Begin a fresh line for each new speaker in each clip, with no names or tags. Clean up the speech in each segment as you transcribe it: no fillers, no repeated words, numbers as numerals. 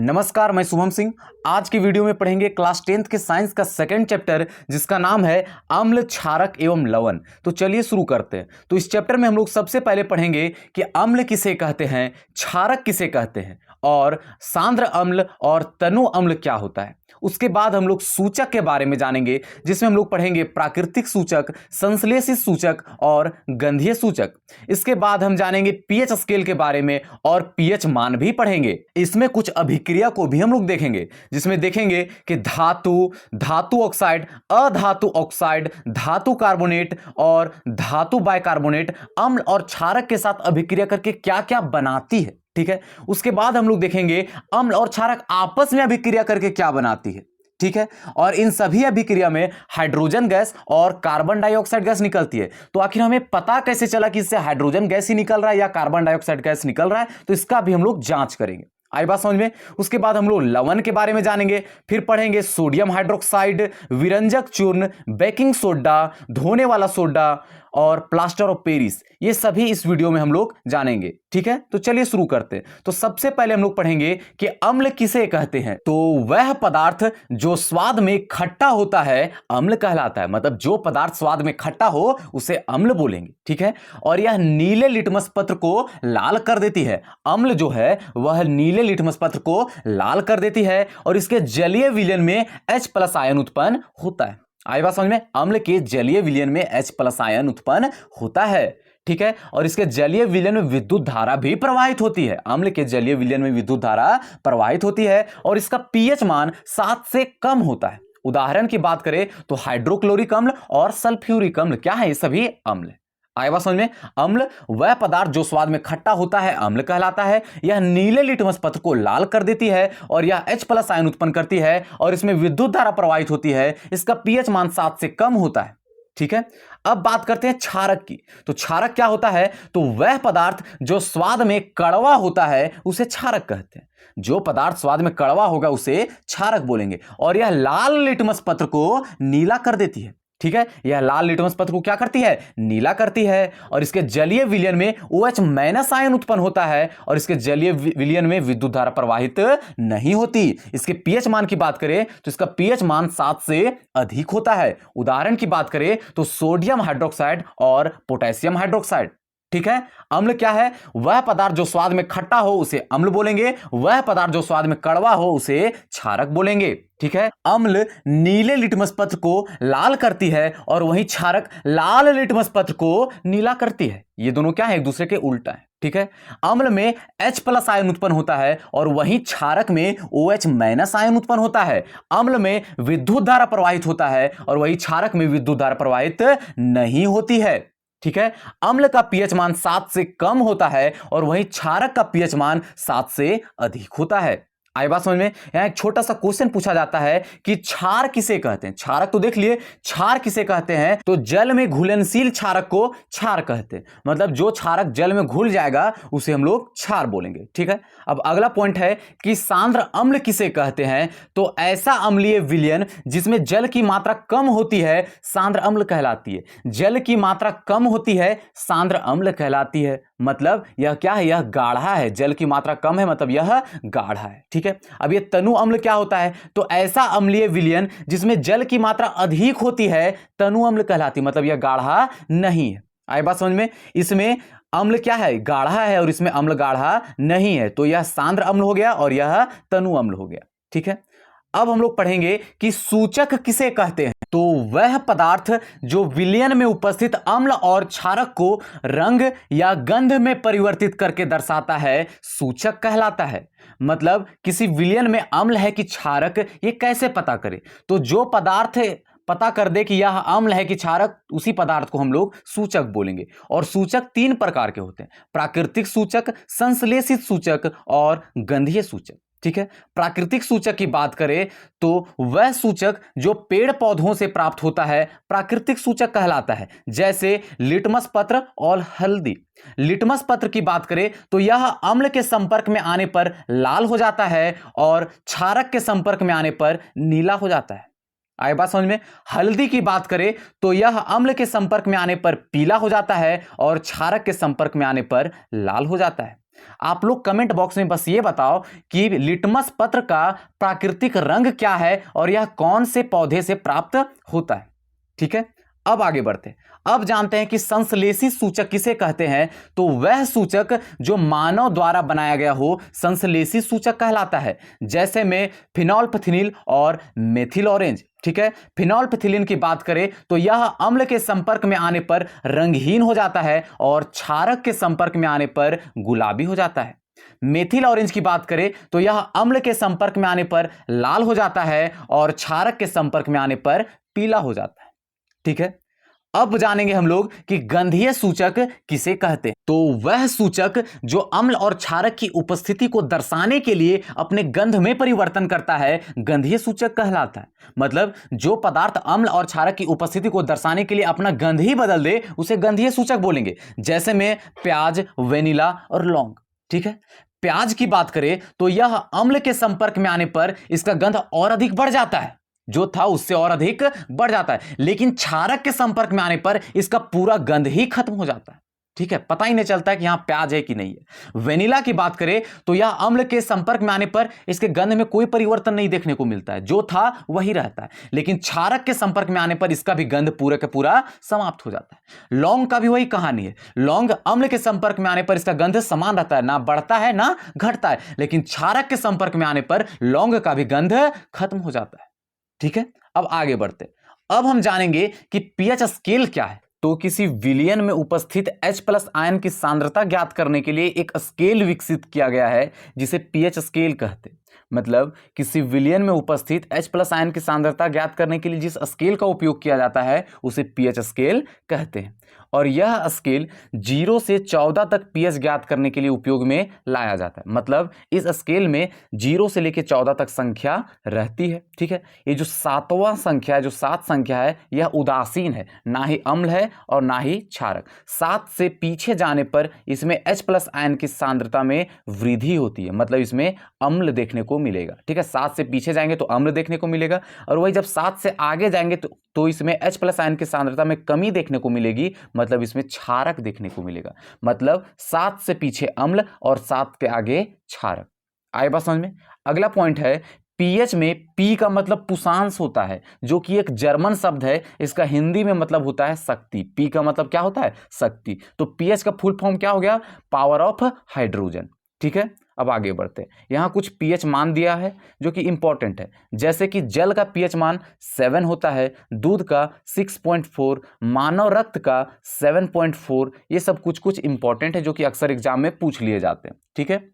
नमस्कार, मैं शुभम सिंह। आज की वीडियो में पढ़ेंगे क्लास 10th के साइंस का सेकंड चैप्टर, जिसका नाम है अम्ल, क्षारक एवं लवण। तो चलिए शुरू करते हैं। तो इस चैप्टर में हम लोग सबसे पहले पढ़ेंगे कि अम्ल किसे कहते हैं, क्षारक किसे कहते हैं और सांद्र अम्ल और तनु अम्ल क्या होता है। उसके बाद हम लोग सूचक के बारे में जानेंगे, जिसमें हम लोग पढ़ेंगे प्राकृतिक सूचक, संश्लेषित सूचक और गंधीय सूचक। इसके बाद हम जानेंगे पीएच स्केल के बारे में और पीएच मान भी पढ़ेंगे। इसमें कुछ अभिक्रिया को भी हम लोग देखेंगे, जिसमें देखेंगे कि धातु, धातु ऑक्साइड, अधातु ऑक्साइड, धातु कार्बोनेट और धातु बाइकार्बोनेट अम्ल और क्षारक के साथ अभिक्रिया करके क्या क्या बनाती है। ठीक है। उसके बाद हम लोग देखेंगे अम्ल और क्षारक आपस में अभिक्रिया करके क्या बनाती है। ठीक है। और इन सभी अभिक्रिया में हाइड्रोजन गैस और कार्बन डाइऑक्साइड गैस निकलती है। तो आखिर हमें पता कैसे चला कि इससे हाइड्रोजन गैस ही निकल रहा है या कार्बन डाइऑक्साइड गैस निकल रहा है, तो इसका भी हम लोग जांच करेंगे। आई बात समझ में। उसके बाद हम लोग लवण के बारे में जानेंगे, फिर पढ़ेंगे सोडियम हाइड्रोक्साइड, विरंजक चूर्ण, बेकिंग सोडा, धोने वाला सोडा और प्लास्टर ऑफ पेरिस। ये सभी इस वीडियो में हम लोग जानेंगे। ठीक है। तो चलिए शुरू करते हैं। तो सबसे पहले हम लोग पढ़ेंगे कि अम्ल किसे कहते हैं। तो वह पदार्थ जो स्वाद में खट्टा होता है अम्ल कहलाता है। मतलब जो पदार्थ स्वाद में खट्टा हो उसे अम्ल बोलेंगे। ठीक है। और यह नीले लिटमस पत्र को लाल कर देती है। अम्ल जो है वह नीले लिटमस पत्र को लाल कर देती है और इसके जलीय विलयन में H+ आयन उत्पन्न होता है। आई बात समझ में। अम्ल के जलीय विलयन में H+ आयन उत्पन्न होता है। ठीक है। और इसके जलीय विलयन में विद्युत धारा भी प्रवाहित होती है। अम्ल के जलीय विलयन में विद्युत धारा प्रवाहित होती है और इसका पीएच मान 7 से कम होता है। उदाहरण की बात करें तो हाइड्रोक्लोरिक अम्ल और सल्फ्यूरिक अम्ल क्या है, ये सभी अम्ल। आया बात समझ में। अम्ल वह पदार्थ जो स्वाद में खट्टा होता है अम्ल कहलाता है। यह नीले लिटमस पत्र को लाल कर देती है और यह H+ आयन उत्पन्न करती है और इसमें विद्युत धारा प्रवाहित होती है। इसका पीएच मान 7 से कम होता है। ठीक है। अब बात करते हैं क्षारक की। तो क्षारक क्या होता है, तो वह पदार्थ जो स्वाद में कड़वा होता है उसे क्षारक कहते हैं। जो पदार्थ स्वाद में कड़वा होगा उसे क्षारक बोलेंगे। और यह लाल लिटमस पत्र को नीला कर देती है। ठीक है। यह लाल लिटमस पत्र को क्या करती है, नीला करती है। और इसके जलीय विलयन में OH- आयन उत्पन्न होता है और इसके जलीय विलयन में विद्युत धारा प्रवाहित नहीं होती। इसके पीएच मान की बात करें तो इसका पीएच मान 7 से अधिक होता है। उदाहरण की बात करें तो सोडियम हाइड्रोक्साइड और पोटेशियम हाइड्रोक्साइड। ठीक है। अम्ल क्या है, वह पदार्थ जो स्वाद में खट्टा हो उसे अम्ल बोलेंगे, वह पदार्थ जो स्वाद में कड़वा हो उसे क्षारक बोलेंगे। ठीक है। अम्ल नीले लिटमस पत्र को लाल करती है और वहीं क्षारक लाल लिटमस पत्र को नीला करती है। ये दोनों क्या है, एक दूसरे के उल्टा है। ठीक है। अम्ल में H+ आयन उत्पन्न होता है और वहीं क्षारक में OH- आयन उत्पन्न होता है। अम्ल में विद्युत धारा प्रवाहित होता है और वहीं क्षारक में विद्युत धारा प्रवाहित नहीं होती है। ठीक है। अम्ल का पीएच मान 7 से कम होता है और वहीं क्षारक का पीएच मान 7 से अधिक होता है। आई बात समझ में। यहां एक छोटा सा क्वेश्चन पूछा जाता है कि क्षार किसे कहते हैं। क्षारक तो देख लिए, क्षार किसे कहते हैं, तो जल में घुलनशील क्षारक को क्षार कहते हैं। मतलब जो क्षारक जल में घुल जाएगा उसे हम लोग क्षार बोलेंगे। ठीक है। अब अगला पॉइंट है कि सांद्र अम्ल किसे कहते हैं। तो ऐसा अम्लीय विलयन जिसमें जल की मात्रा कम होती है सांद्र अम्ल कहलाती है। जल की मात्रा कम होती है सांद्र अम्ल कहलाती है। मतलब यह क्या है, यह गाढ़ा है। जल की मात्रा कम है मतलब यह गाढ़ा है। ठीक है। अब ये तनु अम्ल क्या होता है, तो ऐसा अम्लीय विलयन जिसमें जल की मात्रा अधिक होती है तनु अम्ल कहलाती है। मतलब यह गाढ़ा नहीं है। आई बात समझ में। इसमें अम्ल क्या है, गाढ़ा है और इसमें अम्ल गाढ़ा नहीं है, तो यह सांद्र अम्ल हो गया और यह तनु अम्ल हो गया। ठीक है। अब हम लोग पढ़ेंगे कि सूचक किसे कहते हैं। तो वह पदार्थ जो विलयन में उपस्थित अम्ल और क्षारक को रंग या गंध में परिवर्तित करके दर्शाता है सूचक कहलाता है। मतलब किसी विलयन में अम्ल है कि क्षारक, ये कैसे पता करें, तो जो पदार्थ पता कर दे कि यह अम्ल है कि क्षारक, उसी पदार्थ को हम लोग सूचक बोलेंगे। और सूचक 3 प्रकार के होते हैं, प्राकृतिक सूचक, संश्लेषित सूचक और गंधीय सूचक। ठीक है। प्राकृतिक सूचक की बात करें तो वह सूचक जो पेड़ पौधों से प्राप्त होता है प्राकृतिक सूचक कहलाता है। जैसे लिटमस पत्र और हल्दी। लिटमस पत्र की बात करें तो यह अम्ल के संपर्क में आने पर लाल हो जाता है और क्षारक के संपर्क में आने पर नीला हो जाता है। आई बात समझ में। हल्दी की बात करें तो यह अम्ल के संपर्क में आने पर पीला हो जाता है और क्षारक के संपर्क में आने पर लाल हो जाता है। आप लोग कमेंट बॉक्स में बस ये बताओ कि लिटमस पत्र का प्राकृतिक रंग क्या है और यह कौन से पौधे से प्राप्त होता है। ठीक है, अब आगे बढ़ते, अब जानते हैं कि संश्लेषी सूचक किसे कहते हैं। तो वह सूचक जो मानव द्वारा बनाया गया हो संश्लेषी सूचक कहलाता है। जैसे में फिनोल्फथीनिल और मेथिल ऑरेंज। ठीक है, फिनोल्फथीलिन की बात करें तो यह अम्ल के संपर्क में आने पर रंगहीन हो जाता है और क्षारक के संपर्क में आने पर गुलाबी हो जाता है। मेथिल ऑरेंज की बात करें तो यह अम्ल के संपर्क में आने पर लाल हो जाता है और क्षारक के संपर्क में आने पर पीला हो जाता है। ठीक है, अब जानेंगे हम लोग कि गंधीय सूचक किसे कहते हैं। तो वह सूचक जो अम्ल और क्षारक की उपस्थिति को दर्शाने के लिए अपने गंध में परिवर्तन करता है गंधीय सूचक कहलाता है। मतलब जो पदार्थ अम्ल और क्षारक की उपस्थिति को दर्शाने के लिए अपना गंध ही बदल दे उसे गंधीय सूचक बोलेंगे। जैसे में प्याज, वेनिला और लौंग। ठीक है, प्याज की बात करें तो यह अम्ल के संपर्क में आने पर इसका गंध और अधिक बढ़ जाता है, जो था उससे और अधिक बढ़ जाता है, लेकिन क्षारक के संपर्क में आने पर इसका पूरा गंध ही खत्म हो जाता है। ठीक है, पता ही नहीं चलता है कि यहां प्याज है कि नहीं है। वेनिला की बात करें तो यह अम्ल के संपर्क में आने पर इसके गंध में कोई परिवर्तन नहीं देखने को मिलता है, जो था वही रहता है, लेकिन क्षारक के संपर्क में आने पर इसका भी गंध पूरा का पूरा समाप्त हो जाता है। लौंग का भी वही कहानी है। लौंग अम्ल के संपर्क में आने पर इसका गंध समान रहता है, ना बढ़ता है ना घटता है, लेकिन क्षारक के संपर्क में आने पर लौंग का भी गंध खत्म हो जाता है। ठीक है, अब आगे बढ़ते, अब हम जानेंगे कि पीएच स्केल क्या है। तो किसी विलयन में उपस्थित H+ आयन की सांद्रता ज्ञात करने के लिए एक स्केल विकसित किया गया है जिसे पीएच स्केल कहते हैं। मतलब किसी विलयन में उपस्थित H+ आयन की सांद्रता ज्ञात करने के लिए जिस स्केल का उपयोग किया जाता है उसे पीएच स्केल कहते हैं। और यह स्केल 0 से 14 तक पीएच ज्ञात करने के लिए उपयोग में लाया जाता है। मतलब इस स्केल में 0 से लेकर 14 तक संख्या रहती है। ठीक है, ये जो 7वां संख्या है, जो 7 संख्या है, यह उदासीन है, ना ही अम्ल है और ना ही क्षारक। 7 से पीछे जाने पर इसमें H+ आयन की सांद्रता में वृद्धि होती है, मतलब इसमें अम्ल देखने को मिलेगा। ठीक है, 7 से पीछे जाएंगे तो अम्ल देखने को मिलेगा, और वही जब 7 से आगे जाएंगे तो इसमें H+ आयन की सांद्रता में कमी देखने को मिलेगी, मतलब इसमें क्षारक देखने को मिलेगा। मतलब 7 से पीछे अम्ल और 7 के आगे क्षारक। आए बात समझ में। अगला पॉइंट है पीएच में पी का मतलब पुषांश होता है, जो कि एक जर्मन शब्द है। इसका हिंदी में मतलब होता है शक्ति। पी का मतलब क्या होता है? शक्ति। तो पीएच का फुल फॉर्म क्या हो गया? Power of hydrogen. ठीक है, अब आगे बढ़ते हैं। यहां कुछ पीएच मान दिया है जो कि इंपॉर्टेंट है, जैसे कि जल का पीएच मान 7 होता है, दूध का 6.4, मानव रक्त का 7.4। ये सब कुछ कुछ इंपॉर्टेंट है जो कि अक्सर एग्जाम में पूछ लिए जाते हैं। ठीक है,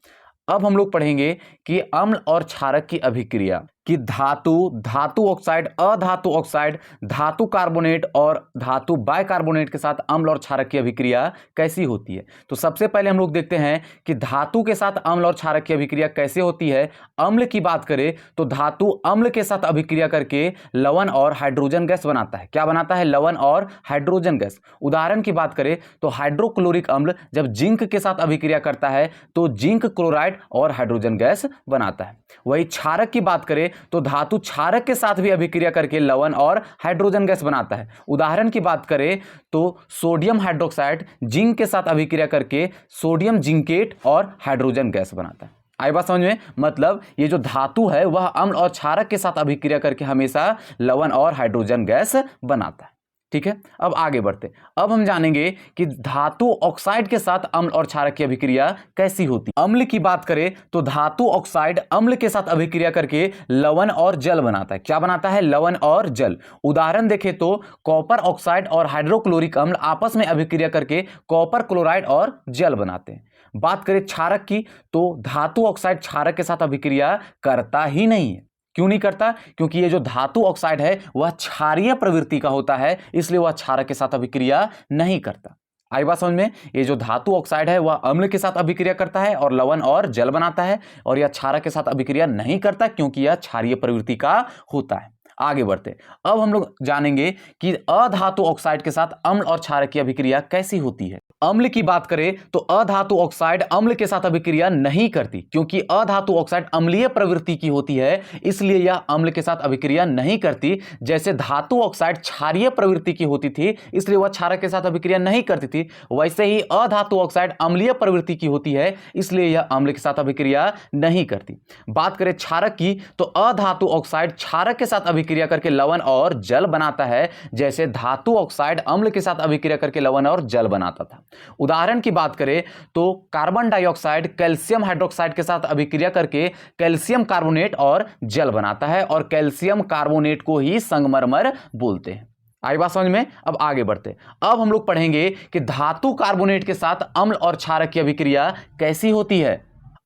अब हम लोग पढ़ेंगे कि अम्ल और क्षारक की अभिक्रिया, कि धातु ऑक्साइड, अधातु ऑक्साइड, धातु कार्बोनेट और धातु बाइकार्बोनेट के साथ अम्ल और क्षारक की अभिक्रिया कैसी होती है। तो सबसे पहले हम लोग देखते हैं कि धातु के साथ अम्ल और क्षारक की अभिक्रिया कैसे होती है। अम्ल की बात करें तो धातु अम्ल के साथ अभिक्रिया करके लवण और हाइड्रोजन गैस बनाता है। क्या बनाता है? लवण और हाइड्रोजन गैस। उदाहरण की बात करें तो हाइड्रोक्लोरिक अम्ल जब जिंक के साथ अभिक्रिया करता है तो जिंक क्लोराइड और हाइड्रोजन गैस बनाता है। वही क्षारक की बात करें तो धातु क्षारक के साथ भी अभिक्रिया करके लवण और हाइड्रोजन गैस बनाता है। उदाहरण की बात करें तो सोडियम हाइड्रोक्साइड जिंक के साथ अभिक्रिया करके सोडियम जिंकेट और हाइड्रोजन गैस बनाता है। आई बात समझ में। मतलब ये जो धातु है वह अम्ल और क्षारक के साथ अभिक्रिया करके हमेशा लवण और हाइड्रोजन गैस बनाता है। ठीक है, अब आगे बढ़ते। अब हम जानेंगे कि धातु ऑक्साइड के साथ अम्ल और क्षारक की अभिक्रिया कैसी होती है। अम्ल की बात करें तो धातु ऑक्साइड अम्ल के साथ अभिक्रिया करके लवण और जल बनाता है। क्या बनाता है? लवण और जल। उदाहरण देखें तो कॉपर ऑक्साइड और हाइड्रोक्लोरिक अम्ल आपस में अभिक्रिया करके कॉपर क्लोराइड और जल बनाते हैं। बात करें क्षारक की तो धातु ऑक्साइड क्षारक के साथ अभिक्रिया करता ही नहीं है। क्यों नहीं करता? क्योंकि ये जो धातु ऑक्साइड है वह क्षारीय प्रवृत्ति का होता है, इसलिए वह क्षारक के साथ अभिक्रिया नहीं करता। आई बात समझ में। ये जो धातु ऑक्साइड है वह अम्ल के साथ अभिक्रिया करता है और लवण और जल बनाता है, और यह क्षारक के साथ अभिक्रिया नहीं करता क्योंकि यह क्षारीय प्रवृत्ति का होता है। आगे बढ़ते। अब हम लोग जानेंगे कि अधातु ऑक्साइड के साथ अम्ल और क्षारक की अभिक्रिया कैसी होती है। अम्ल की बात करें तो अधातु ऑक्साइड अम्ल के साथ अभिक्रिया नहीं करती, क्योंकि अधातु ऑक्साइड अम्लीय प्रवृत्ति की होती है, इसलिए यह अम्ल के साथ अभिक्रिया नहीं करती। जैसे धातु ऑक्साइड क्षारीय प्रवृत्ति की होती थी, इसलिए वह क्षारक के साथ अभिक्रिया नहीं करती थी, वैसे ही अधातु ऑक्साइड अम्लीय प्रवृत्ति की होती है, इसलिए यह अम्ल के साथ अभिक्रिया नहीं करती। बात करें क्षारक की तो अधातु ऑक्साइड क्षारक के साथ अभिक्रिया करके लवण और जल बनाता है, जैसे धातु ऑक्साइड अम्ल के साथ अभिक्रिया करके लवण और जल बनाता था। उदाहरण की बात करें तो कार्बन डाइऑक्साइड कैल्शियम हाइड्रोक्साइड के साथ अभिक्रिया करके कैल्शियम कार्बोनेट और जल बनाता है, और कैल्शियम कार्बोनेट को ही संगमरमर बोलते हैं। आई बात समझ में? अब आगे बढ़ते। अब हम लोग पढ़ेंगे कि धातु कार्बोनेट के साथ अम्ल और क्षारक की अभिक्रिया कैसी होती है।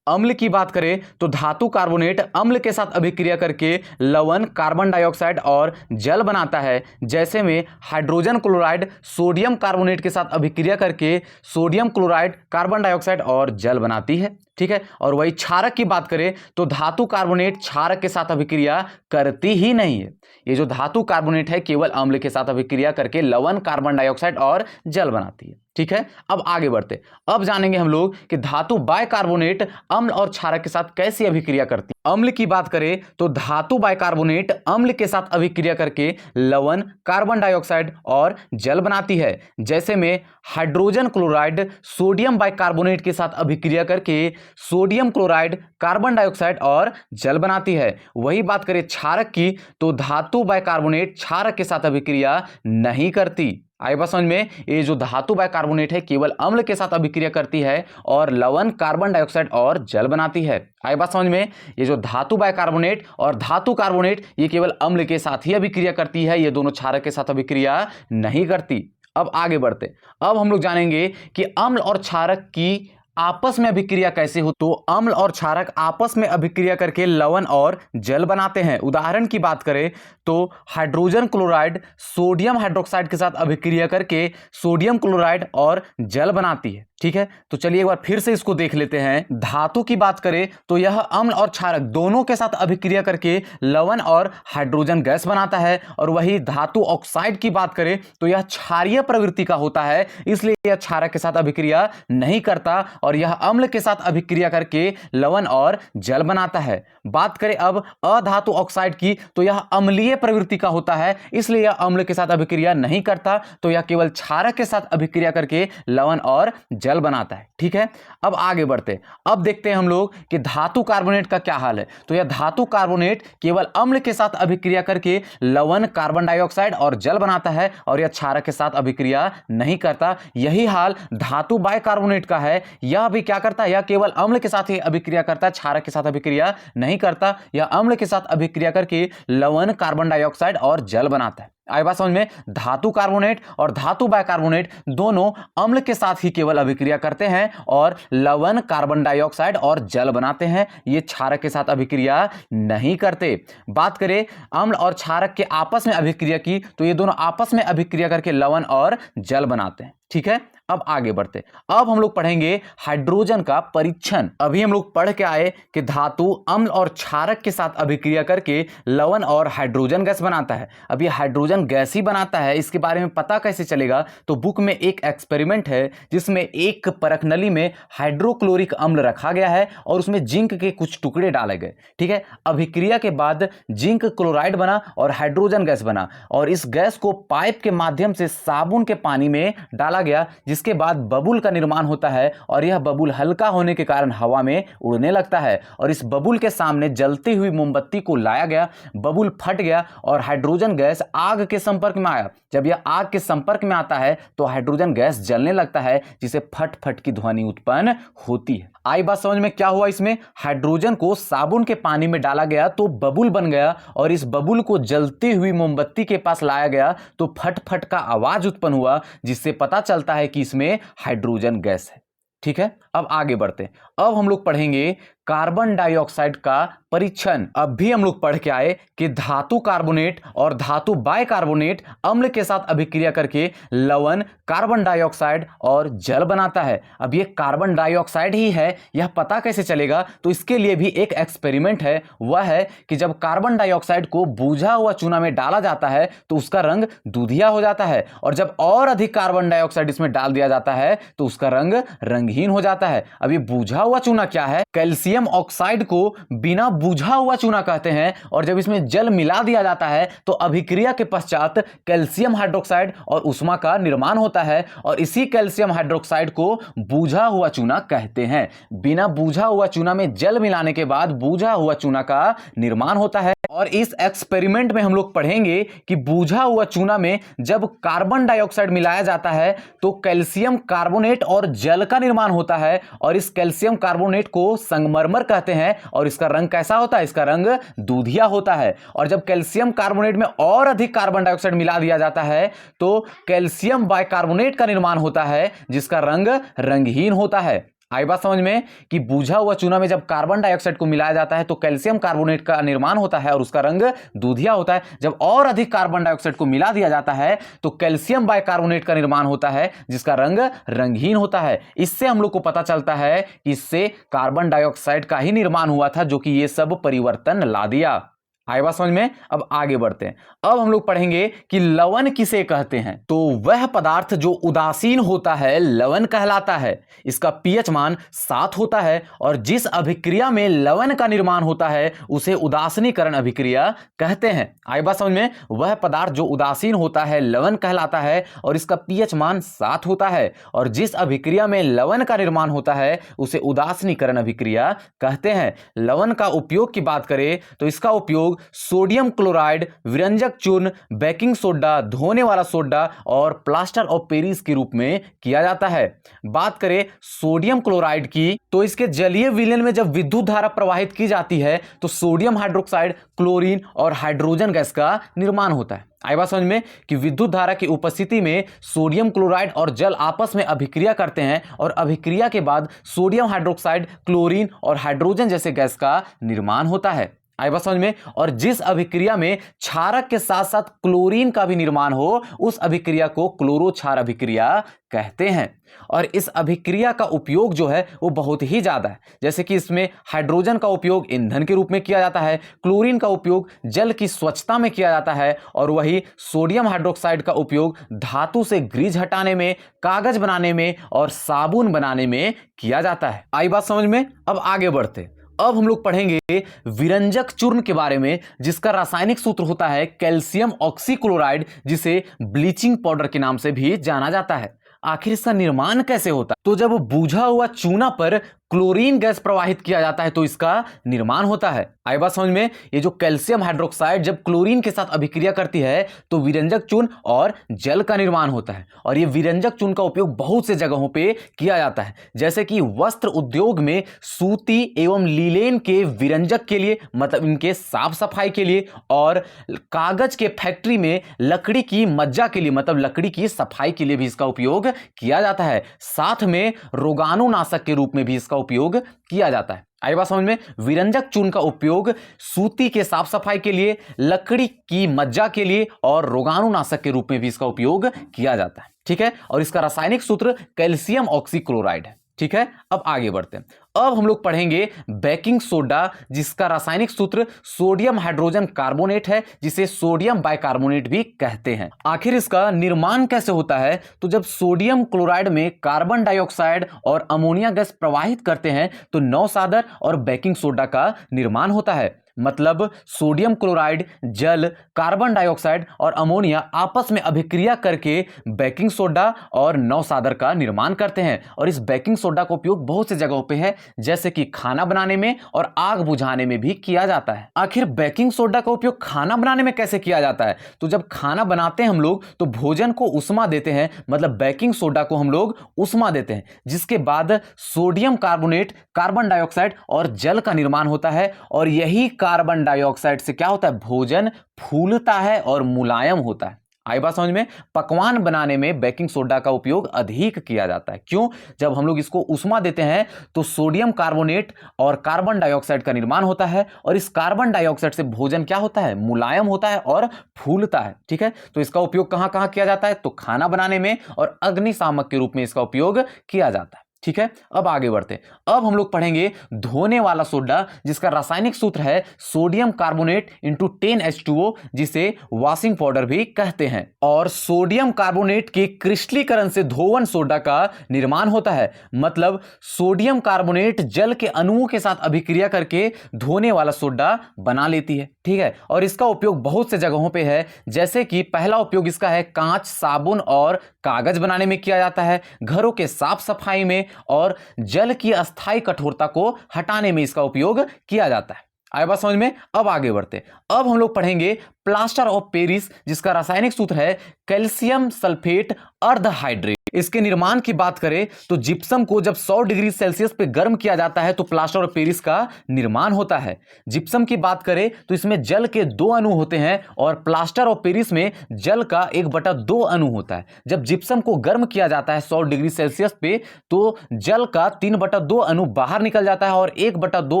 अम्ल की बात करें तो धातु कार्बोनेट अम्ल के साथ अभिक्रिया करके लवण, कार्बन डाइऑक्साइड और जल बनाता है, जैसे में हाइड्रोजन क्लोराइड सोडियम कार्बोनेट के साथ अभिक्रिया करके सोडियम क्लोराइड, कार्बन डाइऑक्साइड और जल बनाती है। ठीक है। और वही क्षारक की बात करें तो धातु कार्बोनेट क्षारक के साथ अभिक्रिया करती ही नहीं है। ये जो धातु कार्बोनेट है केवल अम्ल के साथ अभिक्रिया करके लवण, कार्बन डाइऑक्साइड और जल बनाती है। ठीक है। अब आगे बढ़ते। अब जानेंगे हम लोग कि धातु बाइकार्बोनेट अम्ल और क्षारक के साथ कैसी अभिक्रिया करती है। अम्ल की बात करें तो धातु बाइकार्बोनेट अम्ल के साथ अभिक्रिया करके लवण, कार्बन डाइऑक्साइड और जल बनाती है, जैसे में हाइड्रोजन क्लोराइड सोडियम बाइकार्बोनेट के साथ अभिक्रिया करके सोडियम क्लोराइड, कार्बन डाइऑक्साइड और जल बनाती है। वही बात करें क्षारक की तो धातु बाइकार्बोनेट क्षारक के साथ अभिक्रिया नहीं करती। आई बात समझ में? ये जो धातु बाइकार्बोनेट है केवल अम्ल के साथ अभिक्रिया करती है और लवण, कार्बन डाइऑक्साइड और जल बनाती है। आई बात समझ में? ये जो धातु बाइकार्बोनेट और धातु कार्बोनेट ये केवल अम्ल के साथ ही अभिक्रिया करती है, ये दोनों क्षारक के साथ अभिक्रिया नहीं करती। अब आगे बढ़ते। अब हम लोग जानेंगे कि अम्ल और क्षारक की आपस में अभिक्रिया कैसे हो। तो अम्ल और क्षारक आपस में अभिक्रिया करके लवण और जल बनाते हैं। उदाहरण की बात करें तो हाइड्रोजन क्लोराइड सोडियम हाइड्रोक्साइड के साथ अभिक्रिया करके सोडियम क्लोराइड और जल बनाती है। ठीक है। तो चलिए एक बार फिर से इसको देख लेते हैं। धातु की बात करें तो यह अम्ल और क्षारक दोनों के साथ अभिक्रिया करके लवण और हाइड्रोजन गैस बनाता है, और वही धातु ऑक्साइड की बात करें तो यह क्षारीय प्रवृत्ति का होता है, इसलिए यह क्षारक के साथ अभिक्रिया नहीं करता, और यह अम्ल के साथ अभिक्रिया करके लवण और जल बनाता है। बात करें अब अधातु ऑक्साइड की तो यह अम्लीय प्रवृत्ति का होता है, इसलिए यह अम्ल के साथ अभिक्रिया नहीं करता, तो यह केवल क्षारक के साथ अभिक्रिया करके लवण और जल बनाता है। ठीक है। अब आगे बढ़ते। अब देखते हैं हम लोग कि धातु कार्बोनेट का क्या हाल है। तो यह धातु कार्बोनेट केवल अम्ल के साथ अभिक्रिया करके लवण, कार्बन डाइऑक्साइड और जल बनाता है, और यह क्षारक के साथ अभिक्रिया नहीं करता। यही हाल धातु बाइकार्बोनेट का है। यह भी क्या करता है, यह केवल अम्ल के साथ ही अभिक्रिया करता है, क्षारक के साथ अभिक्रिया नहीं करता। यह अम्ल के साथ अभिक्रिया करके लवण, कार्बन डाइऑक्साइड और जल बनाता है। आई बात समझ में? धातु कार्बोनेट और धातु बाइकार्बोनेट दोनों अम्ल के साथ ही केवल अभिक्रिया करते हैं और लवण, कार्बन डाइऑक्साइड और जल बनाते हैं, ये क्षारक के साथ अभिक्रिया नहीं करते। बात करें अम्ल और क्षारक के आपस में अभिक्रिया की तो ये दोनों आपस में अभिक्रिया करके लवण और जल बनाते हैं। ठीक है। अब आगे बढ़ते। अब हम लोग पढ़ेंगे हाइड्रोजन का परीक्षण। अभी हम लोग पढ़ के आए कि धातु अम्ल और क्षारक के साथ अभिक्रिया करके लवण और हाइड्रोजन गैस बनाता है। अब ये हाइड्रोजन गैस ही बनाता है, इसके बारे में पता कैसे चलेगा? तो बुक में एक एक्सपेरिमेंट है जिसमें एक परखनली में हाइड्रोक्लोरिक अम्ल रखा गया है और उसमें जिंक के कुछ टुकड़े डाले गए। ठीक है। अभिक्रिया के बाद जिंक क्लोराइड बना और हाइड्रोजन गैस बना, और इस गैस को पाइप के माध्यम से साबुन के पानी में डाला गया, जिसके बाद बबुल का निर्माण होता है, और यह बबुल हल्का होने के कारण हवा में उड़ने लगता है, और इस बबुल के सामने जलती हुई मोमबत्ती को लाया गया, बबुल फट गया और हाइड्रोजन गैस आग के संपर्क में आया। जब यह आग के संपर्क में आता है तो हाइड्रोजन गैस जलने लगता है, जिसे फट फट की ध्वनि उत्पन्न होती है। आई बात समझ में? क्या हुआ इसमें? हाइड्रोजन को साबुन के पानी में डाला गया तो बबुल बन गया, और इस बबुल को जलती हुई मोमबत्ती के पास लाया गया तो फट फट का आवाज उत्पन्न हुआ, जिससे पता चलता है कि इसमें हाइड्रोजन गैस है। ठीक है। अब आगे बढ़ते। अब हम लोग पढ़ेंगे कार्बन डाइऑक्साइड का परीक्षण। अब भी हम लोग पढ़ के आए कि धातु कार्बोनेट और धातु बाइकार्बोनेट अम्ल के साथ अभिक्रिया करके लवण, कार्बन डाइऑक्साइड और जल बनाता है। अब ये कार्बन डाइऑक्साइड ही है, यह पता कैसे चलेगा? तो इसके लिए भी एक एक्सपेरिमेंट है। वह है कि जब कार्बन डाइऑक्साइड को बुझा हुआ चूना में डाला जाता है तो उसका रंग दूधिया हो जाता है, और जब और अधिक कार्बन डाइऑक्साइड इसमें डाल दिया जाता है तो उसका रंग रंगहीन हो जाता है। अब ये बुझा हुआ चूना क्या है? कैल्शियम ऑक्साइड को बिना बुझा हुआ चूना कहते हैं, और जब इसमें जल मिला दिया जाता है तो अभिक्रिया के पश्चात कैल्शियम हाइड्रोक्साइड और उष्मा का निर्माण होता है, और इसी कैल्शियम हाइड्रोक्साइड को बुझा हुआ चूना कहते हैं। बिना बुझा हुआ चूना में जल मिलाने के बाद बुझा हुआ चूना का निर्माण होता है। और इस एक्सपेरिमेंट में हम लोग पढ़ेंगे कि बुझा हुआ चूना में जब कार्बन डाइऑक्साइड मिलाया जाता है तो कैल्शियम कार्बोनेट और जल का निर्माण होता है, और इस कैल्शियम कार्बोनेट को संगमरमर कहते हैं। और इसका रंग कैसा होता है? इसका रंग दूधिया होता है। और जब कैल्शियम कार्बोनेट में और अधिक कार्बन डाइऑक्साइड मिला दिया जाता है तो कैल्शियम बाइकार्बोनेट का निर्माण होता है, जिसका रंग रंगहीन होता है। आई बात समझ में कि बुझा हुआ चूना में जब कार्बन डाइऑक्साइड को मिलाया जाता है तो कैल्शियम कार्बोनेट का निर्माण होता है और उसका रंग दूधिया होता है। जब और अधिक कार्बन डाइऑक्साइड को मिला दिया जाता है तो कैल्शियम बाइकार्बोनेट का निर्माण होता है, जिसका रंग रंगहीन होता है। इससे हम लोग को पता चलता है कि इससे कार्बन डाइऑक्साइड का ही निर्माण हुआ था, जो कि ये सब परिवर्तन ला दिया। आई बात समझ में? अब आगे बढ़ते हैं। अब हम लोग पढ़ेंगे कि लवण किसे कहते हैं। तो वह पदार्थ जो उदासीन होता है लवण कहलाता है। इसका पीएच मान 7 होता है, और जिस अभिक्रिया में लवण का निर्माण होता है उसे उदासीनीकरण अभिक्रिया कहते हैं। आई बात समझ में? वह पदार्थ जो उदासीन होता है लवण कहलाता है, और इसका पीएच मान 7 होता है, और जिस अभिक्रिया में लवण का निर्माण होता है उसे उदासीनीकरण अभिक्रिया कहते हैं। लवण का उपयोग की बात करें तो इसका उपयोग सोडियम क्लोराइड, विरंजक चूर्ण, बेकिंग सोडा, धोने वाला सोडा और प्लास्टर ऑफ पेरिस के रूप में किया जाता है। बात करें सोडियम क्लोराइड की तो इसके जलीय विलयन में जब विद्युत धारा प्रवाहित की जाती है तो सोडियम हाइड्रोक्साइड, क्लोरीन और हाइड्रोजन गैस का निर्माण होता है। आई बात समझ में कि विद्युत धारा की उपस्थिति में सोडियम क्लोराइड और जल आपस में अभिक्रिया करते हैं, और अभिक्रिया के बाद सोडियम हाइड्रोक्साइड, क्लोरीन और हाइड्रोजन जैसे गैस का निर्माण होता है। आई बात समझ में? और जिस अभिक्रिया में क्षारक के साथ साथ क्लोरीन का भी निर्माण हो उस अभिक्रिया को क्लोरोक्षार अभिक्रिया कहते हैं। और इस अभिक्रिया का उपयोग जो है वो बहुत ही ज्यादा है, जैसे कि इसमें हाइड्रोजन का उपयोग ईंधन के रूप में किया जाता है, क्लोरीन का उपयोग जल की स्वच्छता में किया जाता है, और वही सोडियम हाइड्रोक्साइड का उपयोग धातु से ग्रीज हटाने में, कागज बनाने में और साबुन बनाने में किया जाता है। आई बात समझ में? अब आगे बढ़ते। अब हम लोग पढ़ेंगे विरंजक चूर्ण के बारे में, जिसका रासायनिक सूत्र होता है कैल्शियम ऑक्सीक्लोराइड, जिसे ब्लीचिंग पाउडर के नाम से भी जाना जाता है। आखिर इसका निर्माण कैसे होता है? तो जब बुझा हुआ चूना पर क्लोरीन गैस प्रवाहित किया जाता है तो इसका निर्माण होता है। आई बात समझ में? ये जो कैल्शियम हाइड्रोक्साइड जब क्लोरीन के साथ अभिक्रिया करती है तो विरंजक चूर्ण और जल का निर्माण होता है, और ये विरंजक चूर्ण का उपयोग बहुत से जगहों पे किया जाता है, जैसे कि वस्त्र उद्योग में सूती एवं लीलेन के विरंजक के लिए, मतलब इनके साफ सफाई के लिए, और कागज के फैक्ट्री में लकड़ी की मज्जा के लिए, मतलब लकड़ी की सफाई के लिए भी इसका उपयोग किया जाता है। साथ में रोगाणुनाशक के रूप में भी इसका उपयोग किया जाता है। आई बात समझ में? विरंजक चूर्ण का उपयोग सूती के साफ सफाई के लिए, लकड़ी की मज्जा के लिए और रोगाणुनाशक के रूप में भी इसका उपयोग किया जाता है। ठीक है? और इसका रासायनिक सूत्र कैल्शियम ऑक्सीक्लोराइड है। ठीक है? अब आगे बढ़ते हैं। अब हम लोग पढ़ेंगे बेकिंग सोडा, जिसका रासायनिक सूत्र सोडियम हाइड्रोजन कार्बोनेट है, जिसे सोडियम बाइकार्बोनेट भी कहते हैं। आखिर इसका निर्माण कैसे होता है? तो जब सोडियम क्लोराइड में कार्बन डाइऑक्साइड और अमोनिया गैस प्रवाहित करते हैं तो नौसादर और बेकिंग सोडा का निर्माण होता है। मतलब सोडियम क्लोराइड, जल, कार्बन डाइऑक्साइड और अमोनिया आपस में अभिक्रिया करके बेकिंग सोडा और नौसादर का निर्माण करते हैं, और इस बेकिंग सोडा का उपयोग बहुत से जगहों पे है, जैसे कि खाना बनाने में और आग बुझाने में भी किया जाता है। आखिर बेकिंग सोडा का उपयोग खाना बनाने में कैसे किया जाता है? तो जब खाना बनाते हैं हम लोग तो भोजन को उष्मा देते हैं, मतलब बेकिंग सोडा को हम लोग उष्मा देते हैं, जिसके बाद सोडियम कार्बोनेट, कार्बन डाइऑक्साइड और जल का निर्माण होता है, और यही कार्बन डाइऑक्साइड से क्या होता है? भोजन फूलता है और मुलायम होता है। आई बात समझ में। पकवान बनाने में बेकिंग सोडा का उपयोग अधिक किया जाता है। क्यों? जब हम लोग इसको उष्मा देते हैं तो सोडियम कार्बोनेट और कार्बन डाइऑक्साइड का निर्माण होता है, और इस कार्बन डाइऑक्साइड से भोजन क्या होता है? मुलायम होता है और फूलता है। ठीक है, तो इसका उपयोग कहां कहां किया जाता है? तो खाना बनाने में और अग्निशामक के रूप में इसका उपयोग किया जाता है। ठीक है, अब आगे बढ़ते। अब हम लोग पढ़ेंगे धोने वाला सोडा, जिसका रासायनिक सूत्र है सोडियम कार्बोनेट इंटू 10H2O, जिसे वॉशिंग पाउडर भी कहते हैं। और सोडियम कार्बोनेट के क्रिस्टलीकरण से धोवन सोडा का निर्माण होता है। मतलब सोडियम कार्बोनेट जल के अणुओं के साथ अभिक्रिया करके धोने वाला सोडा बना लेती है। ठीक है, और इसका उपयोग बहुत से जगहों पे है, जैसे कि पहला उपयोग इसका है कांच, साबुन और कागज बनाने में किया जाता है, घरों के साफ सफाई में और जल की अस्थायी कठोरता को हटाने में इसका उपयोग किया जाता है। आए बात समझ में। अब आगे बढ़ते। अब हम लोग पढ़ेंगे प्लास्टर ऑफ पेरिस, जिसका रासायनिक सूत्र है कैल्शियम सल्फेट अर्धहाइड्रेट। इसके निर्माण की बात करें तो जिप्सम को जब 100 डिग्री सेल्सियस पे गर्म किया जाता है तो प्लास्टर ऑफ पेरिस का निर्माण होता है। जिप्सम की बात करें तो इसमें जल के 2 अणु होते हैं और प्लास्टर ऑफ पेरिस में जल का 1/2 अणु होता है। जब जिप्सम को गर्म किया जाता है 100 डिग्री सेल्सियस पे तो जल का 3/2 अणु बाहर निकल जाता है और 1/2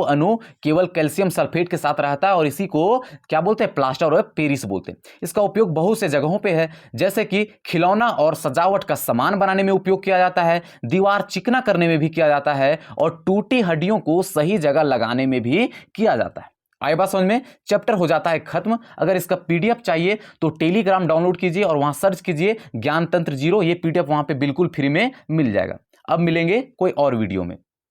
अणु केवल कैल्शियम सल्फेट के साथ रहता है, और इसी को क्या बोलते हैं? प्लास्टर ऑफ पेरिस बोलते हैं। इसका उपयोग बहुत से जगहों पे है, जैसे कि खिलौना और सजावट का सामान बनाने में उपयोग किया जाता है, दीवार चिकना करने में भी किया जाता है, और टूटी हड्डियों को सही जगह लगाने में भी किया जाता है। आई बात समझ में। चैप्टर हो जाता है खत्म। अगर इसका पीडीएफ चाहिए तो टेलीग्राम डाउनलोड कीजिए और वहां सर्च कीजिए ज्ञान तंत्र 0। ये पीडीएफ वहां पे बिल्कुल फ्री में मिल जाएगा। अब मिलेंगे कोई और वीडियो में।